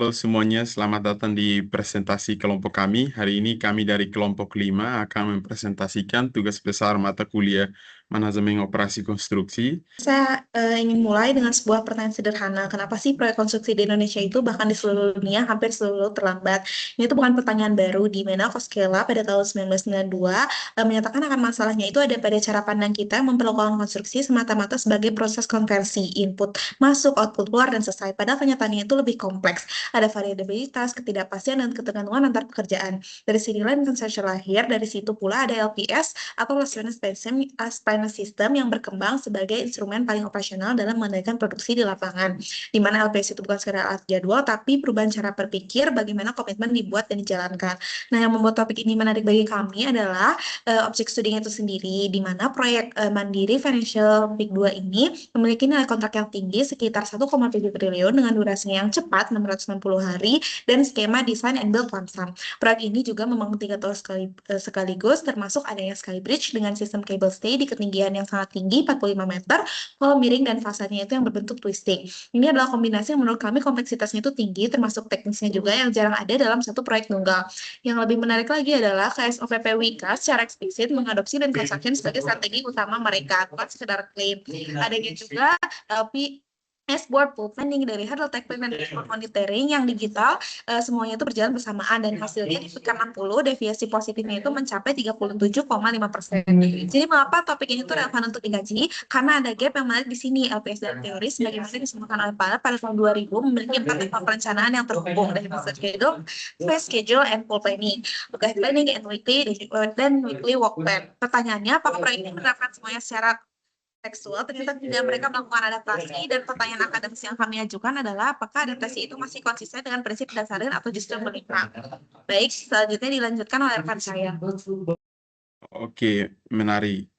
Halo semuanya, selamat datang di presentasi kelompok kami. Hari ini kami dari kelompok 5 akan mempresentasikan tugas besar mata kuliah Manajemen Operasi Konstruksi. Saya ingin mulai dengan sebuah pertanyaan sederhana. Kenapa sih proyek konstruksi di Indonesia itu bahkan di seluruh dunia hampir selalu terlambat? Ini tuh bukan pertanyaan baru, di mana Koskela pada tahun 1992 menyatakan akan masalahnya itu ada pada cara pandang kita yang memperlakukan konstruksi semata-mata sebagai proses konversi, input masuk, output keluar, dan selesai. Padahal kenyataannya itu lebih kompleks. Ada variabilitas, ketidakpastian, dan ketergantungan antar pekerjaan. Dari sinilah konsepsi lahir, dari situ pula ada LPS atau Lational Spinal System yang berkembang sebagai instrumen paling operasional dalam mengendalikan produksi di lapangan. Di mana LPS itu bukan sekedar alat jadwal, tapi perubahan cara berpikir bagaimana komitmen dibuat dan dijalankan. Nah, yang membuat topik ini menarik bagi kami adalah objek studinya itu sendiri, di mana proyek Mandiri Financial Peak 2 ini memiliki nilai kontrak yang tinggi sekitar 1,7 triliun dengan durasi yang cepat 660 hari dan skema design and build lump sum. Proyek ini juga membangun 3 tower sekaligus, termasuk adanya skybridge dengan sistem cable stay di ketinggian yang sangat tinggi, 45 meter, kolom miring dan fasadnya itu yang berbentuk twisting. Ini adalah kombinasi yang menurut kami kompleksitasnya itu tinggi, termasuk teknisnya juga yang jarang ada dalam satu proyek tunggal. Yang lebih menarik lagi adalah KSOPP Wika secara eksplisit mengadopsi dan construction sebagai strategi utama mereka, bukan sekedar klaim. Adanya juga LP Board Pool Planning dari Huddle Tech Plan dan Monitoring yang digital, semuanya itu berjalan bersamaan dan hasilnya di pekan 60 deviasi positifnya itu mencapai 37,5%. Jadi mengapa topik ini tuh relevan untuk dikaji? Karena ada gap yang menarik di sini. LPS dan teori sebagaimana disebutkan oleh Pak pada tahun 2000 memiliki 4 tahap perencanaan yang terhubung dari master schedule, phase schedule, and pool planning, tugas planning, and weekly work plan. Pertanyaannya, apakah proyek ini menerapkan semuanya secara tekstual? Ternyata tidak. Mereka melakukan adaptasi, dan pertanyaan akademis yang kami ajukan adalah apakah adaptasi itu masih konsisten dengan prinsip dasarnya atau justru menyimpang. Baik, selanjutnya dilanjutkan oleh rekan saya. Oke, menarik.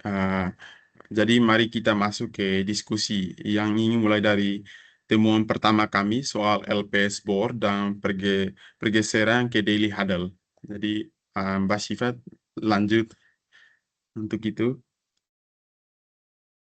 Jadi mari kita masuk ke diskusi yang ingin mulai dari temuan pertama kami soal LPS Board dan pergeseran ke Daily Huddle. Jadi Mbak Sifat lanjut untuk itu.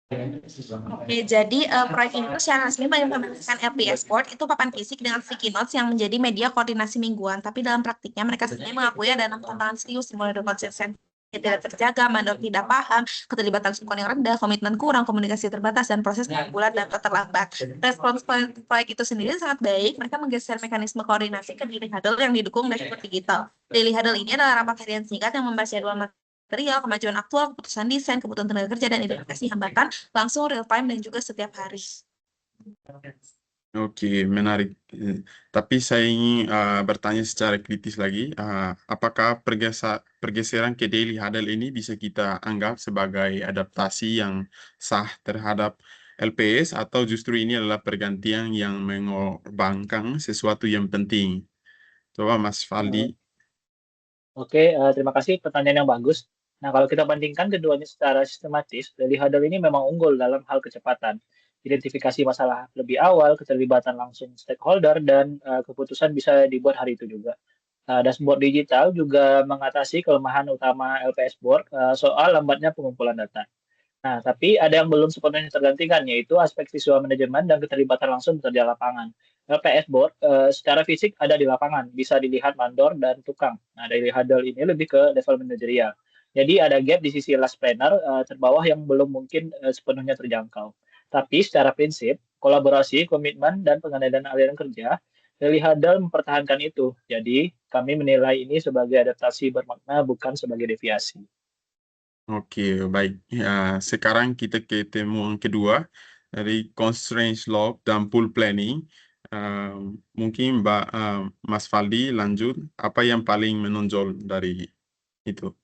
Oke, jadi proyek ini tuh secara resmi mengimplementasikan LPS Board itu papan fisik dengan sticky notes yang menjadi media koordinasi mingguan. Tapi dalam praktiknya mereka sendiri mengakui ada 6 tantangan serius, mulai dari konsistensi yang tidak terjaga, mandor tidak paham, keterlibatan subkon yang rendah, komitmen kurang, komunikasi terbatas, dan proses pengumpulan data terlambat. Respons proyek itu sendiri sangat baik. Mereka menggeser mekanisme koordinasi ke Daily Huddle yang didukung dashboard digital. Daily Huddle ini adalah rapat harian singkat yang membahas jadwal material, kemajuan aktual, keputusan desain, kebutuhan tenaga kerja, dan identifikasi hambatan langsung real time dan juga setiap hari. Oke, menarik. Tapi saya ingin bertanya secara kritis lagi, apakah pergeseran ke Daily Huddle ini bisa kita anggap sebagai adaptasi yang sah terhadap LPS atau justru ini adalah pergantian yang mengorbankan sesuatu yang penting? Coba Mas Faldi. Oke, terima kasih pertanyaan yang bagus. Nah, kalau kita bandingkan keduanya secara sistematis, Daily Huddle ini memang unggul dalam hal kecepatan, identifikasi masalah lebih awal, keterlibatan langsung stakeholder, dan keputusan bisa dibuat hari itu juga. Dashboard digital juga mengatasi kelemahan utama LPS Board soal lambatnya pengumpulan data. Nah, tapi ada yang belum sepenuhnya tergantikan, yaitu aspek visual manajemen dan keterlibatan langsung pekerja lapangan. LPS Board secara fisik ada di lapangan, bisa dilihat mandor dan tukang. Nah, dari Huddle ini lebih ke level manajerial. Jadi ada gap di sisi last planner terbawah yang belum mungkin sepenuhnya terjangkau. Tapi secara prinsip, kolaborasi, komitmen, dan pengendalian aliran kerja, dari Huddle mempertahankan itu. Jadi, kami menilai ini sebagai adaptasi bermakna, bukan sebagai deviasi. Oke, baik. Ya, sekarang kita ke temuan kedua dari constraints log dan pool planning. Mungkin Mas Faldi lanjut. Apa yang paling menonjol dari itu?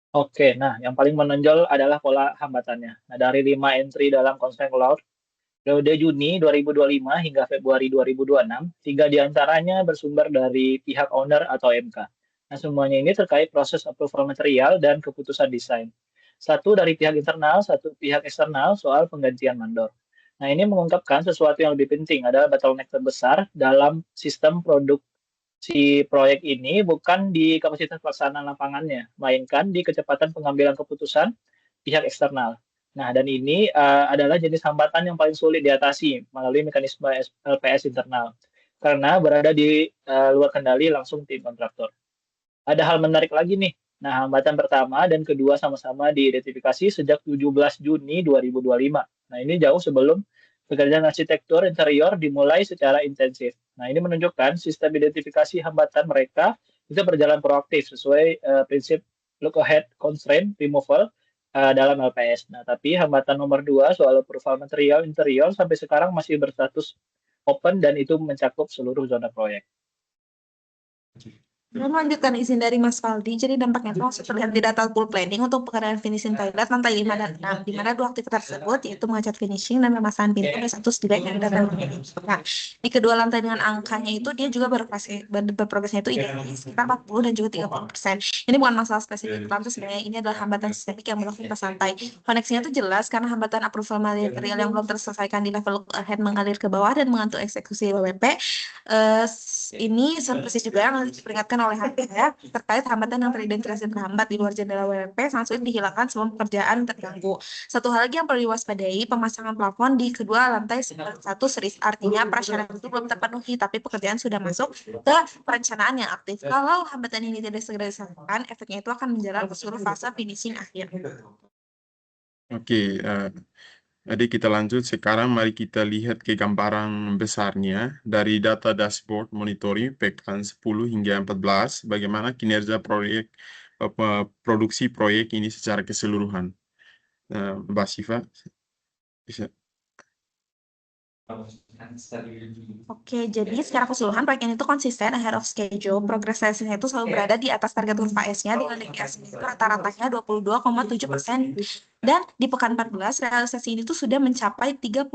Oke, nah yang paling menonjol adalah pola hambatannya. Nah, dari 5 entry dalam constraint layout, periode Juni 2025 hingga Februari 2026, 3 diantaranya bersumber dari pihak owner atau MK. Nah, semuanya ini terkait proses approval material dan keputusan desain. Satu dari pihak internal, satu pihak eksternal soal penggantian mandor. Nah, ini mengungkapkan sesuatu yang lebih penting adalah bottleneck terbesar dalam sistem produk si proyek ini bukan di kapasitas pelaksanaan lapangannya, melainkan di kecepatan pengambilan keputusan pihak eksternal. Nah, dan ini adalah jenis hambatan yang paling sulit diatasi melalui mekanisme LPS internal. karena berada di luar kendali langsung tim kontraktor. Ada hal menarik lagi nih. Nah, hambatan pertama dan kedua sama-sama diidentifikasi sejak 17 Juni 2025. Nah, ini jauh sebelum pekerjaan arsitektur interior dimulai secara intensif. Nah, ini menunjukkan sistem identifikasi hambatan mereka bisa berjalan proaktif sesuai prinsip look ahead constraint removal dalam LPS. Nah, tapi hambatan nomor 2 soal approval material interior sampai sekarang masih berstatus open dan itu mencakup seluruh zona proyek. Dan melanjutkan izin dari Mas Faldi, jadi dampaknya itu langsung terlihat di data pool planning untuk pekerjaan finishing toilet lantai 5 dan 6, di mana dua aktivitas tersebut yaitu mengecat finishing dan pemasangan pintu ada satu setidaknya dari data. Nah, di kedua lantai dengan angkanya itu dia juga berprogresnya itu identik sekitar 40 dan juga 30%. Ini bukan masalah spesifik tertentu, sebenarnya ini adalah hambatan sistemik yang melakukan santai. Koneksinya itu jelas karena hambatan approval material yang belum terselesaikan di level head mengalir ke bawah dan mengantuk eksekusi WWP. Ini persis juga yang diperingatkan oleh HPH terkait hambatan yang teridentifikasi terhambat di luar jendela WWP sangat sulit dihilangkan sebelum pekerjaan terganggu. Satu hal lagi yang perlu diwaspadai, pemasangan plafon di kedua lantai satu series, artinya prasyarat itu belum terpenuhi, tapi pekerjaan sudah masuk ke perencanaan yang aktif. Kalau hambatan ini tidak segera diselesaikan, efeknya itu akan menjalar ke seluruh fase finishing akhir. Oke, jadi kita lanjut. Sekarang mari kita lihat ke gambaran besarnya dari data dashboard monitoring pekan 10 hingga 14, bagaimana kinerja proyek produksi proyek ini secara keseluruhan. Mbak Siva, bisa. Oke, jadi secara keseluruhan proyek ini tuh konsisten ahead of schedule. Progres realisasinya itu selalu berada di atas target UFAS-nya dengan DPS itu rata-ratanya 22,7%. Dan di pekan 14, realisasi ini tuh sudah mencapai 39%,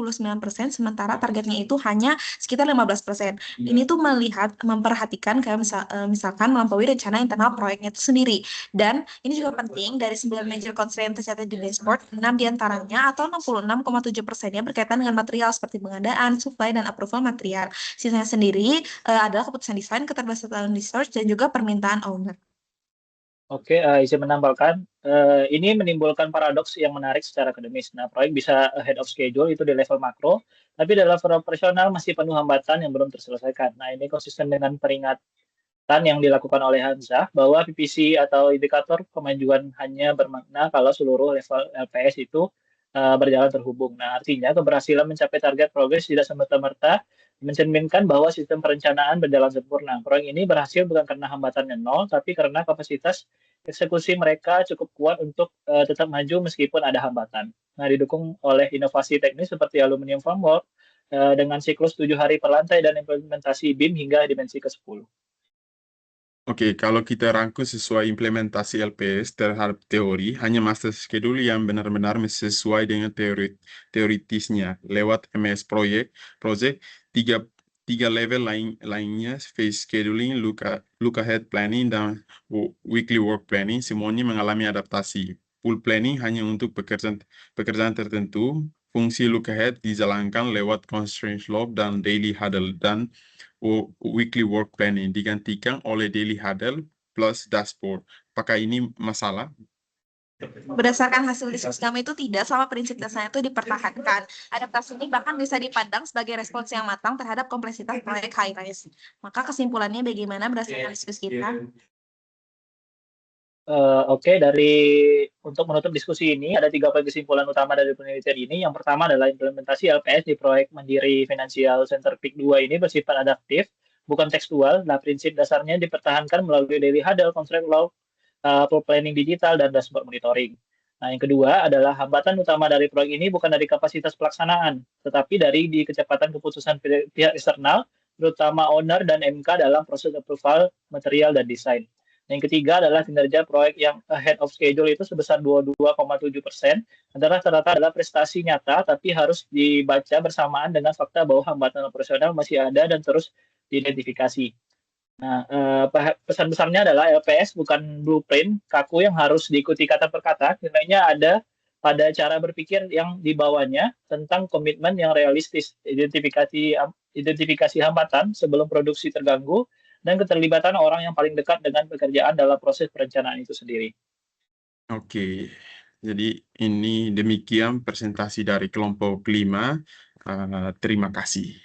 sementara targetnya itu hanya sekitar 15%. Ini tuh memperhatikan kayak misalkan melampaui rencana internal proyeknya itu sendiri. Dan ini juga penting, dari 9 major constraint tercatat di dashboard, 6 diantaranya atau 66,7%-nya berkaitan dengan material seperti pengadaan, supply, dan approval material. Sisanya sendiri adalah keputusan desain, keterbatasan research, dan juga permintaan owner. Oke, izin menambahkan, ini menimbulkan paradoks yang menarik secara akademis. Nah, proyek bisa ahead of schedule itu di level makro, tapi dalam level operasional masih penuh hambatan yang belum terselesaikan. Nah, ini konsisten dengan peringatan yang dilakukan oleh Hansa bahwa PPC atau indikator kemajuan hanya bermakna kalau seluruh level LPS itu berjalan terhubung. Nah, artinya keberhasilan mencapai target progres tidak semata-mata mencerminkan bahwa sistem perencanaan berjalan sempurna. Proyek ini berhasil bukan karena hambatannya nol, tapi karena kapasitas eksekusi mereka cukup kuat untuk tetap maju meskipun ada hambatan. Nah, didukung oleh inovasi teknis seperti aluminium formwork dengan siklus 7 hari per lantai dan implementasi BIM hingga dimensi ke-10. Oke, kalau kita rangkum sesuai implementasi LPS terhadap teori, hanya master schedule yang benar-benar sesuai dengan teoritisnya. Lewat MS project, tiga level lainnya, phase scheduling, look ahead planning, dan weekly work planning, semuanya mengalami adaptasi. Full planning hanya untuk pekerjaan tertentu. Fungsi look ahead dijalankan lewat constraint log dan daily huddle, dan weekly work planning digantikan oleh daily huddle plus dashboard. Apakah ini masalah? Berdasarkan hasil diskusi kami itu tidak, sama prinsip dasarnya itu dipertahankan. Adaptasi ini bahkan bisa dipandang sebagai respons yang matang terhadap kompleksitas proyek high rise. Maka kesimpulannya bagaimana berdasarkan diskusi kita? Oke, untuk menutup diskusi ini ada 3 poin kesimpulan utama dari penelitian ini. Yang pertama adalah implementasi LPS di proyek Mandiri Financial Center PIK 2 ini bersifat adaptif, bukan tekstual. Nah, prinsip dasarnya dipertahankan melalui daily huddle, constraint log, planning digital, dan dashboard monitoring. Nah, yang kedua adalah hambatan utama dari proyek ini bukan dari kapasitas pelaksanaan, tetapi dari kecepatan keputusan pihak eksternal, terutama owner dan MK dalam proses approval material dan desain. Yang ketiga adalah kinerja proyek yang ahead of schedule itu sebesar 22,7%. Antara rata-rata adalah prestasi nyata, tapi harus dibaca bersamaan dengan fakta bahwa hambatan operasional masih ada dan terus diidentifikasi. Nah, pesan besarnya adalah LPS bukan blueprint kaku yang harus diikuti kata per kata. Nilainya ada pada cara berpikir yang dibawanya tentang komitmen yang realistis, identifikasi hambatan sebelum produksi terganggu, dan keterlibatan orang yang paling dekat dengan pekerjaan dalam proses perencanaan itu sendiri. Oke, jadi ini demikian presentasi dari kelompok 5. Terima kasih.